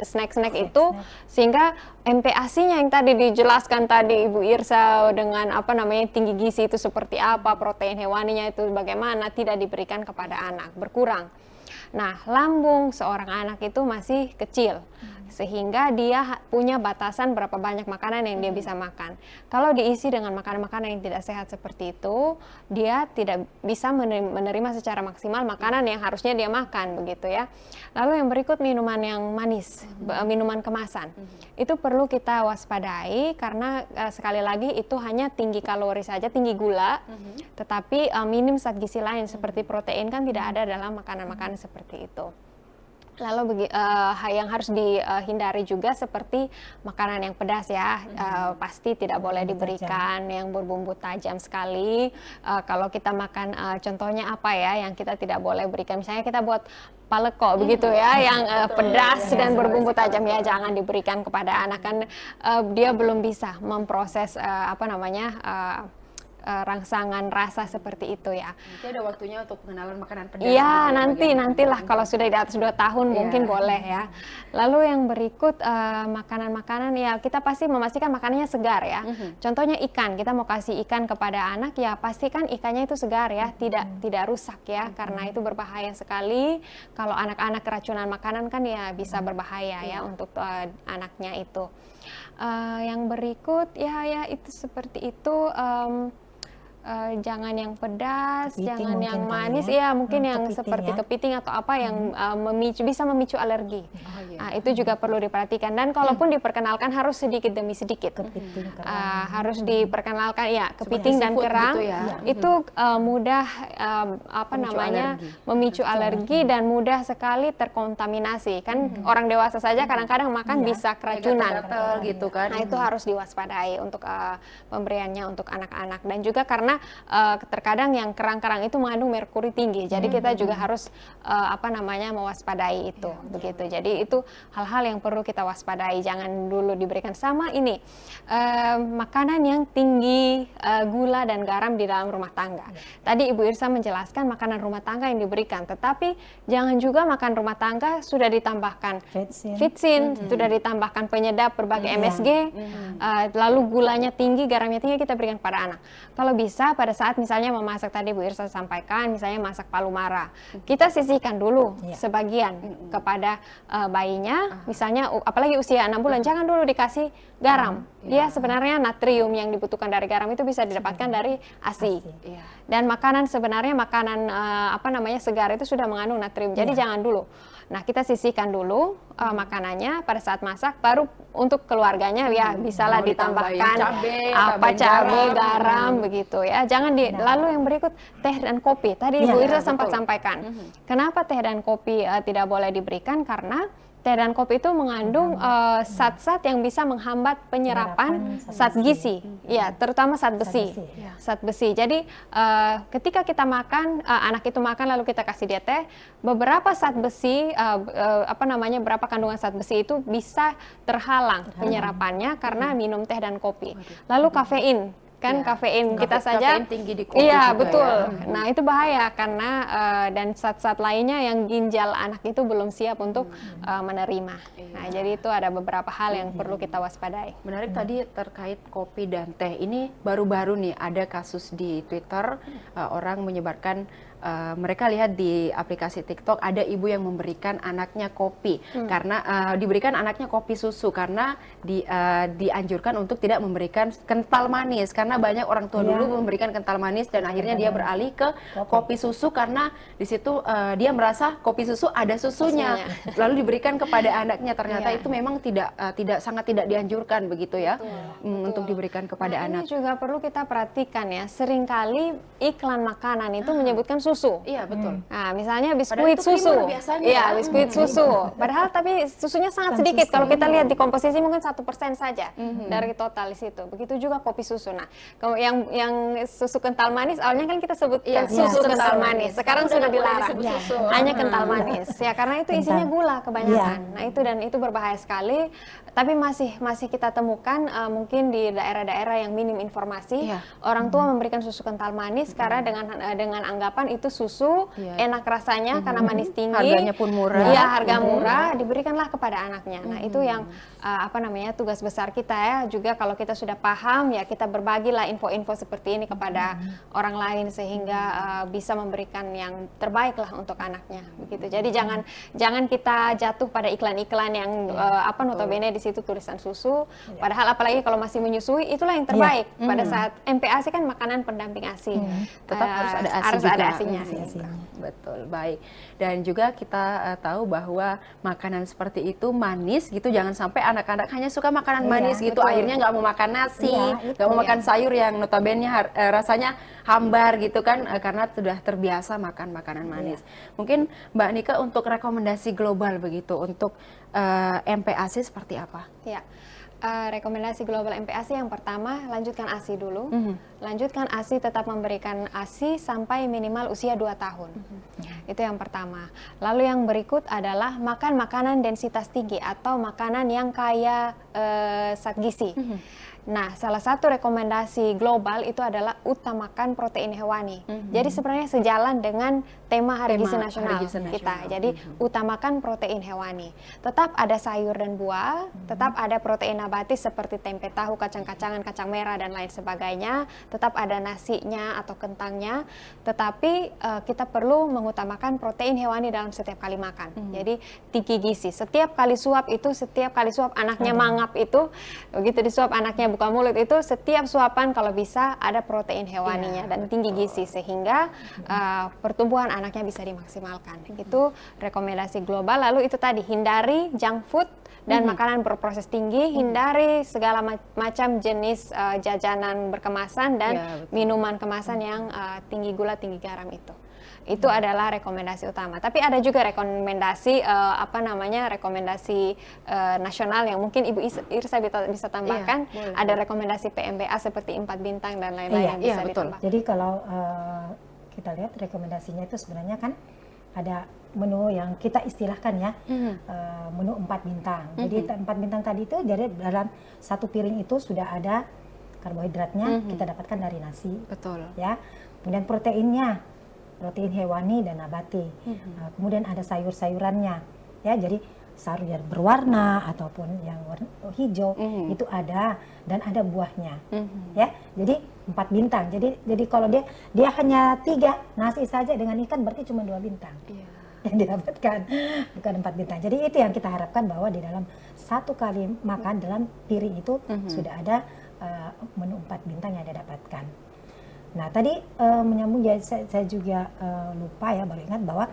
snack-snack itu, sehingga MPASI-nya yang tadi dijelaskan tadi Ibu Irsa dengan tinggi gizi itu seperti apa, protein hewaninya itu bagaimana, tidak diberikan kepada anak, berkurang. Nah, lambung seorang anak itu masih kecil, sehingga dia punya batasan berapa banyak makanan yang dia bisa makan. Kalau diisi dengan makanan-makanan yang tidak sehat seperti itu, dia tidak bisa menerima secara maksimal makanan yang harusnya dia makan, begitu ya. Lalu yang berikut minuman yang manis, minuman kemasan. Itu perlu kita waspadai karena sekali lagi itu hanya tinggi kalori saja, tinggi gula, tetapi minim zat gizi lain seperti protein kan tidak ada dalam makanan-makanan seperti itu. Lalu yang harus dihindari juga seperti makanan yang pedas ya, pasti tidak boleh diberikan yang berbumbu tajam sekali. Kalau kita makan contohnya apa ya yang kita tidak boleh berikan, misalnya kita buat paleko begitu ya, yang pedas dan berbumbu tajam ya jangan diberikan kepada anak, kan dia belum bisa memproses rangsangan rasa seperti itu ya. Nanti ada waktunya untuk pengenalan makanan pedas. Iya, nantilah kalau sudah di atas 2 tahun mungkin boleh ya. Lalu yang berikut makanan-makanan ya kita pasti memastikan makanannya segar ya. Contohnya ikan, kita mau kasih ikan kepada anak ya pastikan ikannya itu segar ya, tidak rusak ya, karena itu berbahaya sekali. Kalau anak-anak keracunan makanan kan ya bisa berbahaya ya untuk anaknya itu. Yang berikut ya itu seperti itu. Jangan yang pedas, Kepiting jangan yang mungkin kali manis, ya. ya mungkin yang Kepiting seperti ya. kepiting atau apa yang bisa memicu alergi. Oh, iya. Nah, itu juga perlu diperhatikan, dan kalaupun diperkenalkan harus sedikit demi sedikit. Kepiting kerang. Harus diperkenalkan ya, kepiting dan seafood kerang gitu ya. itu mudah memicu alergi dan mudah sekali terkontaminasi. Kan orang dewasa saja kadang-kadang makan bisa keracunan. Gatal gitu kan. Nah, itu harus diwaspadai untuk pemberiannya untuk anak-anak, dan juga karena terkadang yang kerang-kerang itu mengandung merkuri tinggi, jadi kita juga harus mewaspadai itu, begitu. Jadi itu hal-hal yang perlu kita waspadai. Jangan dulu diberikan sama ini makanan yang tinggi gula dan garam di dalam rumah tangga. Tadi Ibu Irsa menjelaskan makanan rumah tangga yang diberikan, tetapi jangan juga makan rumah tangga sudah ditambahkan vitsin, sudah ditambahkan penyedap berbagai MSG, lalu gulanya tinggi, garamnya tinggi, kita berikan pada anak. Kalau bisa pada saat misalnya memasak, tadi Bu Irsa sampaikan, misalnya masak palu mara, kita sisihkan dulu sebagian kepada bayinya, misalnya apalagi usia 6 bulan, jangan dulu dikasih garam. Dia sebenarnya natrium yang dibutuhkan dari garam itu bisa didapatkan dari ASI. Dan makanan sebenarnya segar itu sudah mengandung natrium. Jadi jangan dulu. Nah, kita sisihkan dulu makanannya pada saat masak, baru untuk keluarganya ya bisalah ditambahkan cabai, garam begitu ya. Jangan lalu yang berikut teh dan kopi. Tadi Ibu Irsa sempat sampaikan. Kenapa teh dan kopi tidak boleh diberikan? Karena teh dan kopi itu mengandung zat-zat yang bisa menghambat penyerapan zat gizi, ya, terutama zat besi. Zat besi. Jadi ketika kita makan, anak itu makan lalu kita kasih dia teh, beberapa zat besi, beberapa kandungan zat besi itu bisa terhalang penyerapannya karena minum teh dan kopi. Lalu kafein. Kafein kita saja tinggi di kopi betul ya. Nah, itu bahaya karena dan zat-zat lainnya yang ginjal anak itu belum siap untuk menerima. Nah, jadi itu ada beberapa hal yang perlu kita waspadai. Menarik tadi terkait kopi dan teh. Ini baru-baru nih ada kasus di Twitter, orang menyebarkan, mereka lihat di aplikasi TikTok ada ibu yang memberikan anaknya kopi karena diberikan anaknya kopi susu karena dianjurkan untuk tidak memberikan kental manis, karena banyak orang tua dulu memberikan kental manis dan akhirnya dia beralih ke kopi susu karena di situ dia merasa kopi susu ada susunya. Lalu diberikan kepada anaknya, ternyata itu memang sangat tidak dianjurkan begitu ya. Untuk diberikan kepada anak. Ini juga perlu kita perhatikan ya, seringkali iklan makanan itu menyebutkan susu. Iya, betul. Nah, misalnya biskuit susu. Iya, biskuit susu. Padahal tapi susunya sangat sedikit. Kalau kita lihat di komposisi mungkin 1% saja dari total di situ. Begitu juga kopi susu. Nah, kalau yang susu kental manis awalnya kan kita sebutkan susu kental manis. Sekarang sudah dilarang. Hanya kental manis. Ya, karena itu isinya gula kebanyakan. Nah, itu berbahaya sekali. Tapi masih kita temukan mungkin di daerah-daerah yang minim informasi, orang tua memberikan susu kental manis karena dengan anggapan itu susu enak rasanya karena manis tinggi, harganya pun murah. Iya, harga murah, diberikanlah kepada anaknya. Nah, itu yang tugas besar kita ya. Juga kalau kita sudah paham ya, kita berbagilah info-info seperti ini kepada orang lain sehingga bisa memberikan yang terbaik lah untuk anaknya begitu. Jadi jangan kita jatuh pada iklan-iklan yang notabene di situ tulisan susu, padahal apalagi kalau masih menyusui itulah yang terbaik. Pada saat MPASI kan makanan pendamping ASI. Tetap harus ada ASI harus juga. ada ASI-nya. Betul, baik. Dan juga kita tahu bahwa makanan seperti itu manis gitu, jangan sampai anak-anak hanya suka makanan manis gitu, akhirnya nggak mau makan nasi, nggak mau makan sayur yang notabene rasanya hambar gitu kan, karena sudah terbiasa makan makanan manis. Mungkin Mbak Nika untuk rekomendasi global begitu untuk MPASI seperti apa? Ya. Rekomendasi global MPASI yang pertama, lanjutkan ASI dulu. Lanjutkan ASI, tetap memberikan ASI sampai minimal usia 2 tahun. Itu yang pertama. Lalu yang berikut adalah makan makanan densitas tinggi atau makanan yang kaya zat gizi. Nah, salah satu rekomendasi global itu adalah utamakan protein hewani. Jadi sebenarnya sejalan dengan tema Hari Gizi Nasional kita. Jadi utamakan protein hewani. Tetap ada sayur dan buah, tetap ada protein nabati seperti tempe, tahu, kacang-kacangan, kacang merah dan lain sebagainya. Tetap ada nasinya atau kentangnya. Tetapi kita perlu mengutamakan protein hewani dalam setiap kali makan. Jadi tinggi gizi. Setiap kali suap anaknya mangap itu, begitu disuap anaknya buka mulut itu setiap suapan kalau bisa ada protein hewaninya dan tinggi gizi sehingga pertumbuhan anaknya bisa dimaksimalkan. Itu rekomendasi global. Lalu itu tadi, hindari junk food dan makanan berproses tinggi, hindari segala macam jenis jajanan berkemasan dan minuman kemasan yang tinggi gula, tinggi garam itu. Itu adalah rekomendasi utama. Tapi ada juga rekomendasi rekomendasi nasional yang mungkin Ibu Irsa bisa tambahkan. Ada rekomendasi PMBA seperti 4 bintang dan lain-lain yang bisa ditambahkan. Jadi kalau kita lihat rekomendasinya itu sebenarnya kan ada menu yang kita istilahkan ya, menu 4 bintang. Jadi 4 bintang tadi itu jadi dalam satu piring itu sudah ada karbohidratnya, kita dapatkan dari nasi. Betul. Ya. Kemudian proteinnya, protein hewani dan nabati. Kemudian ada sayur-sayurannya, ya. Jadi sayur yang berwarna ataupun yang warna hijau itu ada, dan ada buahnya, ya. Jadi 4 bintang. Jadi kalau dia hanya 3 nasi saja dengan ikan berarti cuma 2 bintang yang didapatkan, bukan 4 bintang. Jadi itu yang kita harapkan bahwa di dalam satu kali makan dalam piring itu sudah ada menu 4 bintang yang didapatkan. Nah tadi menyambung ya, saya juga lupa ya, baru ingat bahwa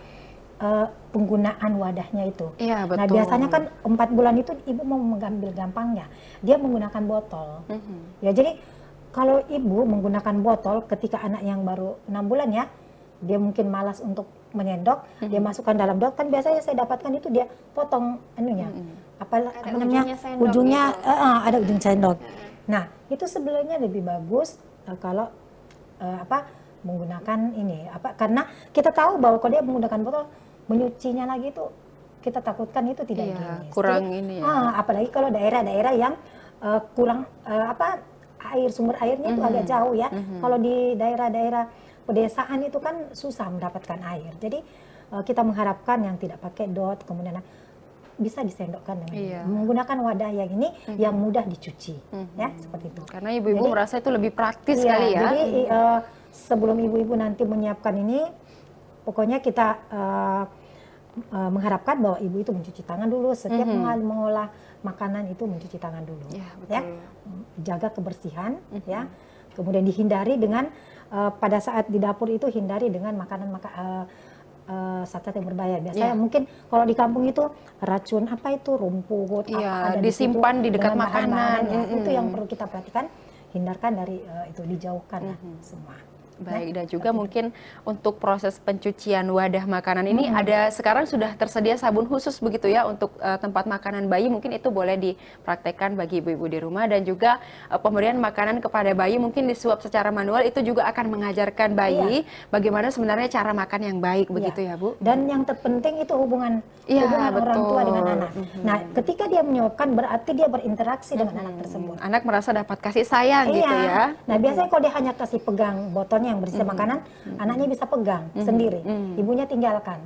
penggunaan wadahnya itu. Iya, betul. Nah biasanya kan 4 bulan itu ibu mau mengambil gampangnya, dia menggunakan botol. Ya jadi kalau ibu menggunakan botol ketika anak yang baru 6 bulan ya, dia mungkin malas untuk menyendok, dia masukkan dalam botol. Kan biasanya saya dapatkan itu dia potong anunya, apa namanya, ujungnya gitu. Ada ujung sendok. Nah itu sebenarnya lebih bagus kalau menggunakan ini karena kita tahu bahwa kalau dia menggunakan botol, menyucinya lagi itu kita takutkan itu tidak higienis. Kurang ini ya. Apalagi kalau daerah-daerah yang kurang sumber airnya itu agak jauh ya. Kalau di daerah-daerah pedesaan itu kan susah mendapatkan air. Jadi kita mengharapkan yang tidak pakai dot, kemudian bisa disendokkan dengan menggunakan wadah yang ini yang mudah dicuci, ya seperti itu. Karena ibu-ibu merasa itu lebih praktis kali ya. Jadi sebelum ibu-ibu nanti menyiapkan ini, pokoknya kita mengharapkan bahwa ibu itu mencuci tangan dulu setiap mengolah makanan itu, mencuci tangan dulu, ya, jaga kebersihan, ya. Kemudian dihindari dengan pada saat di dapur itu hindari dengan makanan zat-zat yang berbahaya. Biasanya mungkin kalau di kampung itu racun rumput, ada disimpan di dekat makanan. Itu yang perlu kita perhatikan, hindarkan dari itu, dijauhkan semua. Baik, dan juga mungkin untuk proses pencucian wadah makanan ini ada sekarang sudah tersedia sabun khusus begitu ya untuk tempat makanan bayi, mungkin itu boleh dipraktekkan bagi ibu-ibu di rumah. Dan juga pemberian makanan kepada bayi mungkin disuap secara manual, itu juga akan mengajarkan bayi bagaimana sebenarnya cara makan yang baik begitu ya Bu. Dan yang terpenting itu hubungan orang tua dengan anak. Nah ketika dia menyuapkan berarti dia berinteraksi dengan anak tersebut. Anak merasa dapat kasih sayang gitu ya. Nah biasanya kalau dia hanya kasih pegang botolnya yang berisi makanan, anaknya bisa pegang sendiri, ibunya tinggalkan.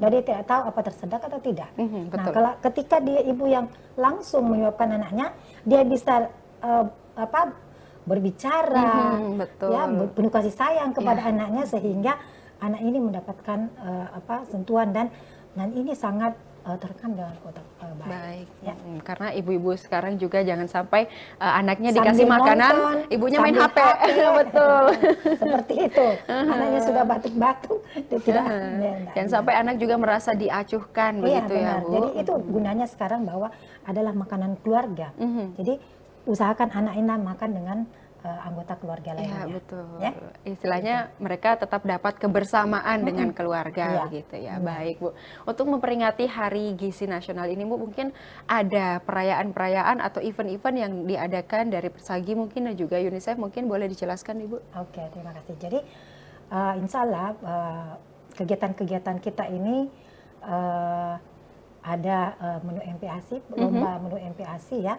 Jadi tidak tahu apa tersedak atau tidak. Nah, kalau ketika ibu yang langsung menyuapkan anaknya, dia bisa berbicara, ya, penuh kasih sayang kepada anaknya, sehingga anak ini mendapatkan sentuhan dan ini sangat terekam dengan otak baik. Ya. Karena ibu-ibu sekarang juga jangan sampai anaknya dikasih makanan, ibunya main HP. Betul. Seperti itu. Anaknya sudah batuk-batuk, tidak. Jangan sampai anak juga merasa diacuhkan begitu ya Bu. Jadi itu gunanya sekarang bahwa adalah makanan keluarga. Jadi usahakan anak ini makan dengan anggota keluarga lainnya. Betul. Ya? Istilahnya mereka tetap dapat kebersamaan dengan keluarga gitu ya. Baik Bu. Untuk memperingati Hari Gizi Nasional ini Bu, mungkin ada perayaan-perayaan atau event-event yang diadakan dari Persagi mungkin dan juga UNICEF, mungkin boleh dijelaskan Ibu? Oke, terima kasih. Jadi insya Allah kegiatan-kegiatan kita ini ada menu MPASI, lomba menu MPASI ya.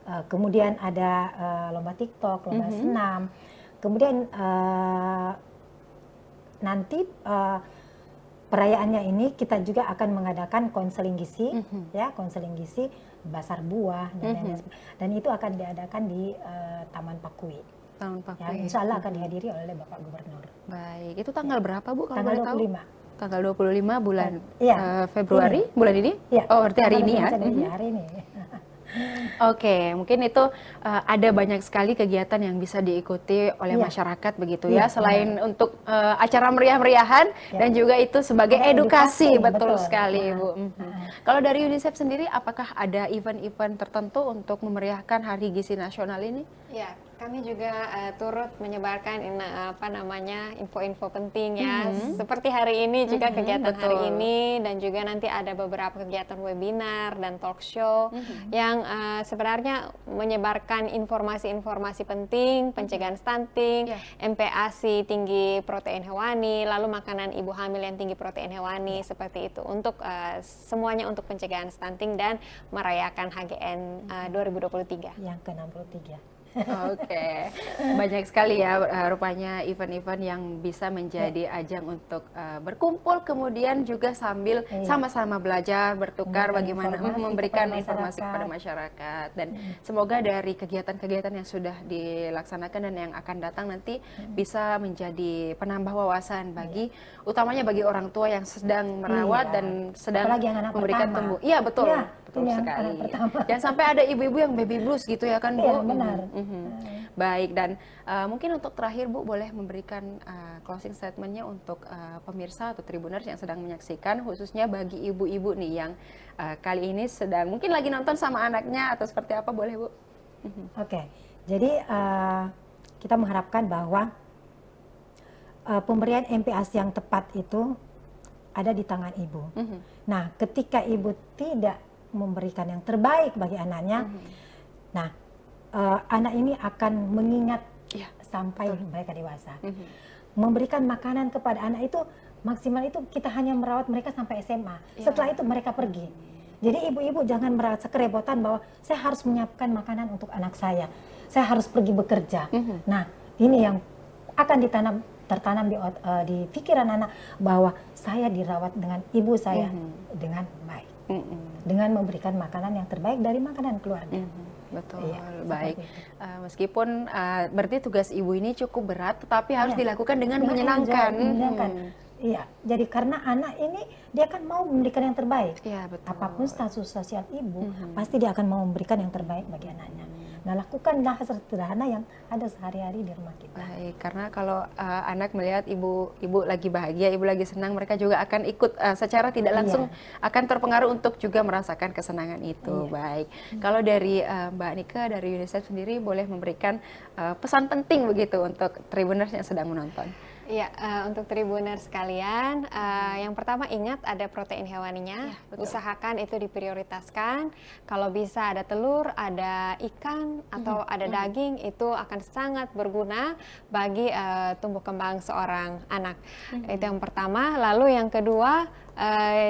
Kemudian ada lomba TikTok, lomba senam. Kemudian nanti perayaannya ini kita juga akan mengadakan konseling gizi, ya, konseling gizi, basar buah dan itu akan diadakan di Taman Pakui. Taman Pakui. Ya, insya Allah akan dihadiri oleh Bapak Gubernur. Baik, itu tanggal berapa Bu kalau tanggal boleh 25. Tahu? Tanggal 25 bulan Iya, Februari, bulan ini? Iya. Oh, berarti hari ini ya? Hari ini. Oke, mungkin itu ada banyak sekali kegiatan yang bisa diikuti oleh masyarakat begitu ya, selain untuk acara meriah-meriahan dan juga itu sebagai edukasi, betul sekali Ibu. Kalau dari UNICEF sendiri, apakah ada event-event tertentu untuk memeriahkan Hari Gizi Nasional ini? Ya, kami juga turut menyebarkan info-info penting ya. Seperti hari ini juga kegiatan hari ini, dan juga nanti ada beberapa kegiatan webinar dan talk show yang sebenarnya menyebarkan informasi-informasi penting, pencegahan stunting, MPASI tinggi protein hewani, lalu makanan ibu hamil yang tinggi protein hewani, seperti itu. Untuk semuanya untuk pencegahan stunting dan merayakan HGN 2023. Yang ke-63. Oke, banyak sekali ya rupanya event-event yang bisa menjadi ajang untuk berkumpul, kemudian juga sambil sama-sama belajar, bertukar bagaimana memberikan informasi kepada masyarakat. Dan semoga dari kegiatan-kegiatan yang sudah dilaksanakan dan yang akan datang nanti bisa menjadi penambah wawasan bagi, utamanya bagi orang tua yang sedang merawat dan sedang memberikan tumbuh. Iya betul, betul sekali. Jangan sampai ada ibu-ibu yang baby blues gitu ya kan Bu? Iya benar. Baik, dan mungkin untuk terakhir Bu boleh memberikan closing statementnya untuk pemirsa atau Tribuners yang sedang menyaksikan, khususnya bagi ibu-ibu nih yang kali ini sedang mungkin lagi nonton sama anaknya atau seperti apa, boleh Bu? Oke, jadi kita mengharapkan bahwa pemberian MPASI yang tepat itu ada di tangan ibu. Nah, ketika ibu tidak memberikan yang terbaik bagi anaknya, nah anak ini akan mengingat sampai mereka dewasa. Memberikan makanan kepada anak itu maksimal itu kita hanya merawat mereka sampai SMA. Setelah itu mereka pergi. Jadi ibu-ibu jangan merasa kerepotan bahwa saya harus menyiapkan makanan untuk anak saya harus pergi bekerja. Nah, ini yang akan tertanam di pikiran anak bahwa saya dirawat dengan ibu saya dengan baik, dengan memberikan makanan yang terbaik dari makanan keluarga. Betul, baik. Meskipun berarti tugas ibu ini cukup berat, tetapi harus dilakukan dengan menyenangkan. Iya, jadi karena anak ini dia kan mau memberikan yang terbaik. Iya, betul. Apapun status sosial ibu, pasti dia akan mau memberikan yang terbaik bagi anaknya. Nah, lakukanlah sederhana yang ada sehari-hari di rumah kita. Baik, karena kalau anak melihat ibu lagi bahagia, ibu lagi senang, mereka juga akan ikut secara tidak langsung akan terpengaruh untuk juga merasakan kesenangan itu. Baik, kalau dari Mbak Nika dari UNICEF sendiri boleh memberikan pesan penting begitu untuk Tribuners yang sedang menonton. Iya, untuk Tribuners sekalian, yang pertama ingat ada protein hewaninya, usahakan itu diprioritaskan. Kalau bisa ada telur, ada ikan, atau ada daging, itu akan sangat berguna bagi tumbuh kembang seorang anak. Itu yang pertama. Lalu yang kedua,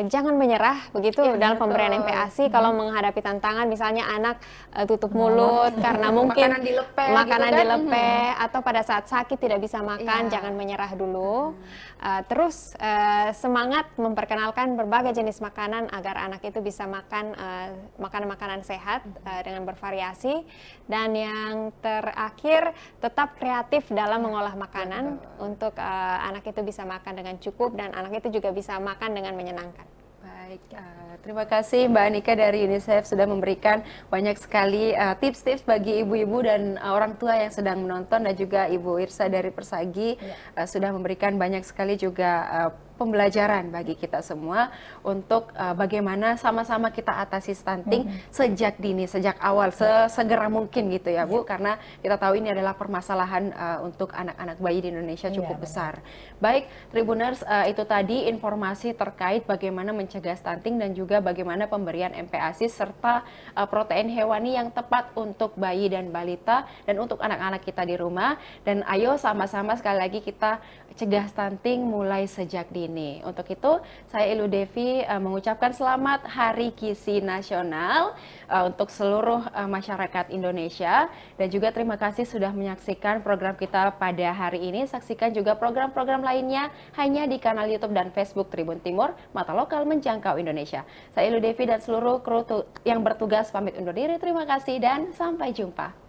jangan menyerah begitu dalam pemberian MPASI. Kalau menghadapi tantangan, misalnya anak tutup mulut karena mungkin makanan dilepeh, atau pada saat sakit tidak bisa makan, jangan menyerah dulu. Terus semangat memperkenalkan berbagai jenis makanan agar anak itu bisa makan makanan-makanan sehat dengan bervariasi. Dan yang terakhir, tetap kreatif dalam mengolah makanan untuk anak itu bisa makan dengan cukup dan anak itu juga bisa makan dengan menyenangkan. Baik, terima kasih Mbak Nika dari UNICEF sudah memberikan banyak sekali tips-tips bagi ibu-ibu dan orang tua yang sedang menonton, dan juga Ibu Irsa dari Persagi sudah memberikan banyak sekali juga pembelajaran bagi kita semua untuk bagaimana sama-sama kita atasi stunting sejak dini, sejak awal, sesegera mungkin gitu ya Bu, karena kita tahu ini adalah permasalahan untuk anak-anak bayi di Indonesia cukup besar. Baik, Tribuners, itu tadi informasi terkait bagaimana mencegah stunting dan juga bagaimana pemberian MPASI serta protein hewani yang tepat untuk bayi dan balita dan untuk anak-anak kita di rumah. Dan ayo sama-sama sekali lagi kita cegah stunting mulai sejak dini. Untuk itu, saya Ilu Devi mengucapkan selamat Hari Gizi Nasional untuk seluruh masyarakat Indonesia, dan juga terima kasih sudah menyaksikan program kita pada hari ini. Saksikan juga program-program lainnya hanya di kanal YouTube dan Facebook Tribun Timur, Mata Lokal Menjangkau Indonesia. Saya Ilu Devi dan seluruh kru yang bertugas pamit undur diri. Terima kasih dan sampai jumpa.